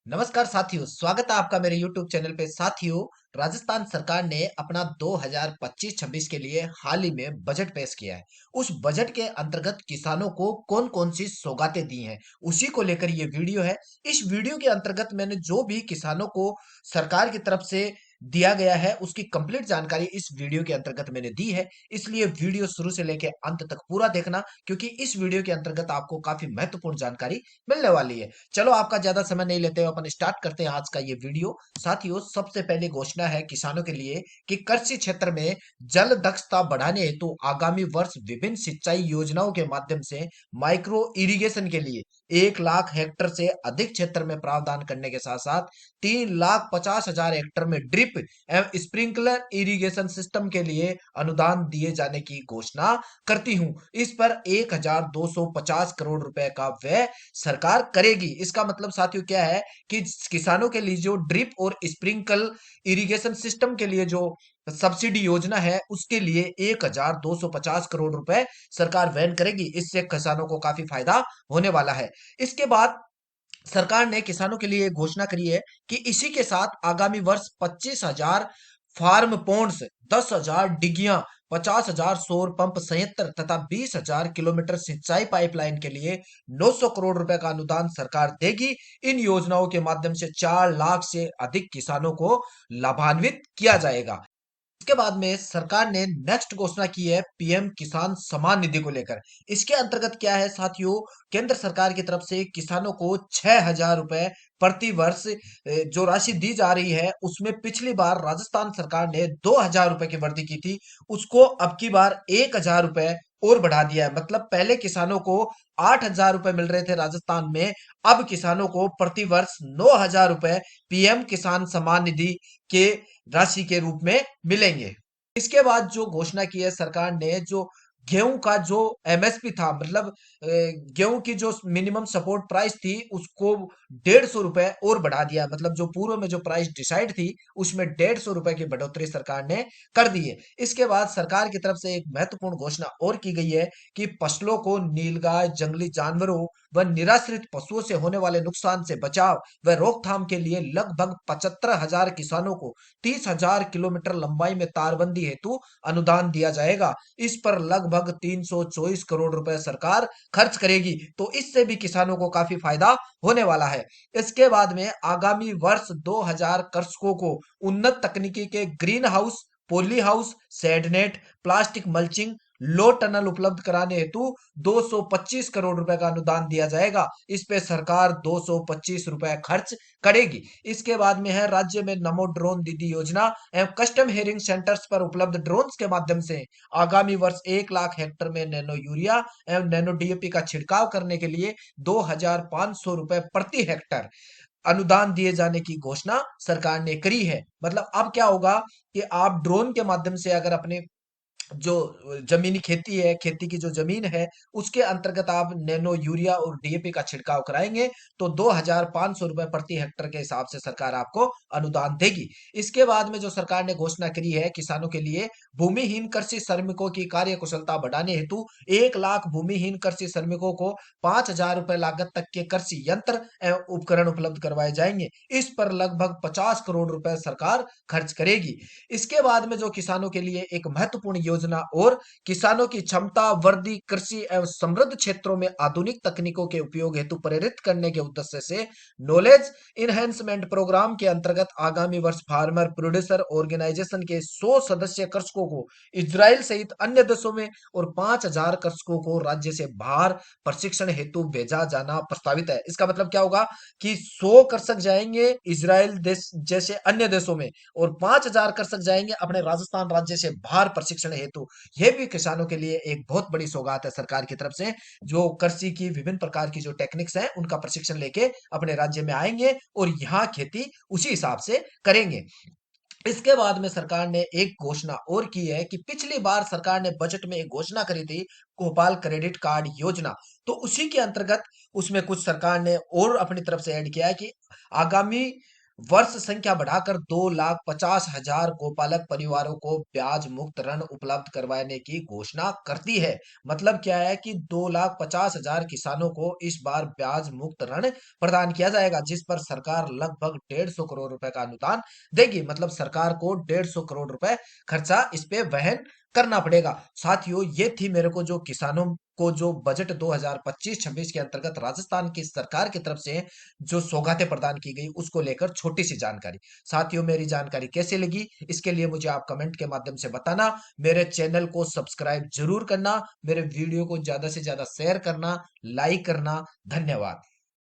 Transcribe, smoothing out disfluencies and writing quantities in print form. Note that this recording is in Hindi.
नमस्कार साथियों, स्वागत है आपका मेरे YouTube चैनल पे। साथियों, राजस्थान सरकार ने अपना 2025-26 के लिए हाल ही में बजट पेश किया है। उस बजट के अंतर्गत किसानों को कौन-कौन सी सौगातें दी हैं, उसी को लेकर ये वीडियो है। इस वीडियो के अंतर्गत मैंने जो भी किसानों को सरकार की तरफ से दिया गया है, उसकी कंप्लीट जानकारी इस वीडियो के अंतर्गत मैंने दी है। इसलिए वीडियो शुरू से लेकर अंत तक पूरा देखना, क्योंकि इस वीडियो के अंतर्गत आपको काफी महत्वपूर्ण जानकारी मिलने वाली है। चलो आपका ज्यादा समय नहीं लेते हुए अपन स्टार्ट करते हैं आज का ये वीडियो। साथियों, सबसे पहले घोषणा है किसानों के लिए कि कृषि क्षेत्र में जल दक्षता बढ़ाने हेतु आगामी वर्ष विभिन्न सिंचाई योजनाओं के माध्यम से माइक्रो इरिगेशन के लिए 1 लाख हेक्टेयर से अधिक क्षेत्र में प्रावधान करने के साथ साथ 3,50,000 हेक्टेयर में ड्रिप एवं स्प्रिंकलर इरिगेशन सिस्टम के लिए अनुदान दिए जाने की घोषणा करती हूं। इस पर 1,250 करोड़ रुपए का व्यय सरकार करेगी। इसका मतलब साथियों क्या है कि किसानों के लिए जो ड्रिप और स्प्रिंकल इरिगेशन सिस्टम के लिए जो सब्सिडी योजना है, उसके लिए 1,250 करोड़ रुपए सरकार वहन करेगी। इससे किसानों को काफी फायदा होने वाला है। इसके बाद सरकार ने किसानों के लिए एक घोषणा करी है कि इसी के साथ आगामी वर्ष 25,000 फार्म पोन्ड्स, 10,000 डिगियां, 50,000 सौर पंप संयंत्र तथा 20,000 किलोमीटर सिंचाई पाइपलाइन के लिए 900 करोड़ रुपए का अनुदान सरकार देगी। इन योजनाओं के माध्यम से 4 लाख से अधिक किसानों को लाभान्वित किया जाएगा। इसके बाद में सरकार ने नेक्स्ट घोषणा की है पीएम किसान सम्मान निधि को लेकर। इसके अंतर्गत क्या है साथियों, केंद्र सरकार की तरफ से किसानों को 6,000 रुपए प्रति वर्ष जो राशि दी जा रही है, उसमें पिछली बार राजस्थान सरकार ने 2,000 रुपए की वृद्धि की थी, उसको अब की बार 1,000 रुपए और बढ़ा दिया है। मतलब पहले किसानों को 8,000 रुपए मिल रहे थे राजस्थान में, अब किसानों को प्रति वर्ष 9,000 रुपए पीएम किसान सम्मान निधि के राशि के रूप में मिलेंगे। इसके बाद जो घोषणा की है सरकार ने, जो गेहूं का जो एमएसपी था, मतलब गेहूं की जो मिनिमम सपोर्ट प्राइस थी, उसको 150 रुपए और बढ़ा दिया। मतलब जो पूर्व में जो प्राइस डिसाइड थी, उसमें 150 रुपए की बढ़ोतरी सरकार ने कर दी है। इसके बाद सरकार की तरफ से एक महत्वपूर्ण घोषणा और की गई है कि फसलों को नीलगाय, जंगली जानवरों व निराश्रित पशुओं से होने वाले नुकसान से बचाव व रोकथाम के लिए लगभग 75,000 किसानों को 30,000 किलोमीटर लंबाई में तारबंदी हेतु अनुदान दिया जाएगा। इस पर लगभग 324 करोड़ रुपए सरकार खर्च करेगी, तो इससे भी किसानों को काफी फायदा होने वाला है। इसके बाद में आगामी वर्ष 2000 कृषकों को उन्नत तकनीकी के green house, poly house, shade net, plastic mulching, low tunnel उपलब्ध कराने हेतु 225 करोड़ रुपए का अनुदान दिया जाएगा। इस पे सरकार 225 रुपए खर्च करेगी। इसके बाद में है राज्य में नमो ड्रोन दीदी योजना एवं कस्टम हेयरिंग सेंटर्स पर उपलब्ध ड्रोन्स के माध्यम से आगामी वर्ष 1 लाख हेक्टेयर में नैनो यूरिया एवं नैनो डीएपी का छिड़काव करने के लिए 2,500 रुपए प्रति हेक्टेयर अनुदान दिए जाने की घोषणा सरकार ने करी है। मतलब अब क्या होगा कि आप ड्रोन के माध्यम से अगर अपने जो जमीनी खेती है, खेती की जो जमीन है, उसके अंतर्गत आप नैनो यूरिया और डीएपी का छिड़काव कराएंगे, तो 2,500 रुपए प्रति हेक्टर के हिसाब से सरकार आपको अनुदान देगी। इसके बाद में जो सरकार ने घोषणा करी है किसानों के लिए, भूमिहीन कृषि श्रमिकों की कार्य कुशलता बढ़ाने हेतु 1 लाख भूमिहीन कृषि श्रमिकों को 5,000 रुपए लागत तक के कृषि यंत्र एवं उपकरण उपलब्ध करवाए जाएंगे। इस पर लगभग 50 करोड़ रुपए सरकार खर्च करेगी। इसके बाद में जो किसानों के लिए एक महत्वपूर्ण योजना और किसानों की क्षमता वर्धी कृषि एवं समृद्ध क्षेत्रों में आधुनिक तकनीकों के उपयोग हेतु प्रेरित करने के उद्देश्य से नॉलेज इनहेंसमेंट प्रोग्राम के अंतर्गत आगामी वर्ष फार्मर प्रोड्यूसर ऑर्गेनाइजेशन के 100 सदस्य कृषकों को इजराइल सहित अन्य देशों में और 5,000 कृषकों को राज्य से बाहर प्रशिक्षण हेतु भेजा जाना प्रस्तावित है। इसका मतलब क्या होगा कि 100 कृषक जाएंगे इजराइल देश जैसे अन्य देशों में, और 5,000 कृषक जाएंगे अपने राजस्थान राज्य से बाहर प्रशिक्षण हेतु। यह भी किसानों के लिए एक बहुत बड़ी सौगात है सरकार की तरफ से, जो कृषि की विभिन्न प्रकार की जो टेक्निक्स हैं, उनका प्रशिक्षण लेके अपने राज्य में आएंगे और यहाँ खेती उसी हिसाब से करेंगे। इसके बाद में सरकार ने एक घोषणा और की है कि पिछली बार सरकार ने बजट में एक घोषणा करी थी, गोपाल क्रेडिट कार्ड योजना। तो उसी के अंतर्गत उसमें कुछ सरकार ने और अपनी तरफ से ऐड किया है कि आगामी वर्ष संख्या बढ़ाकर 2,50,000 गोपालक परिवारों को ब्याज मुक्त ऋण उपलब्ध करवाने की घोषणा करती है। मतलब क्या है कि 2,50,000 किसानों को इस बार ब्याज मुक्त ऋण प्रदान किया जाएगा, जिस पर सरकार लगभग 150 करोड़ रुपए का अनुदान देगी। मतलब सरकार को 150 करोड़ रुपए खर्चा इस पे वहन करना पड़ेगा। साथियों, ये थी मेरे को जो किसानों को जो बजट 2025-26 के अंतर्गत राजस्थान की सरकार की तरफ से जो सौगातें प्रदान की गई उसको लेकर छोटी सी जानकारी। साथियों, मेरी जानकारी कैसे लगी इसके लिए मुझे आप कमेंट के माध्यम से बताना। मेरे चैनल को सब्सक्राइब जरूर करना, मेरे वीडियो को ज्यादा से ज्यादा शेयर करना, लाइक करना। धन्यवाद।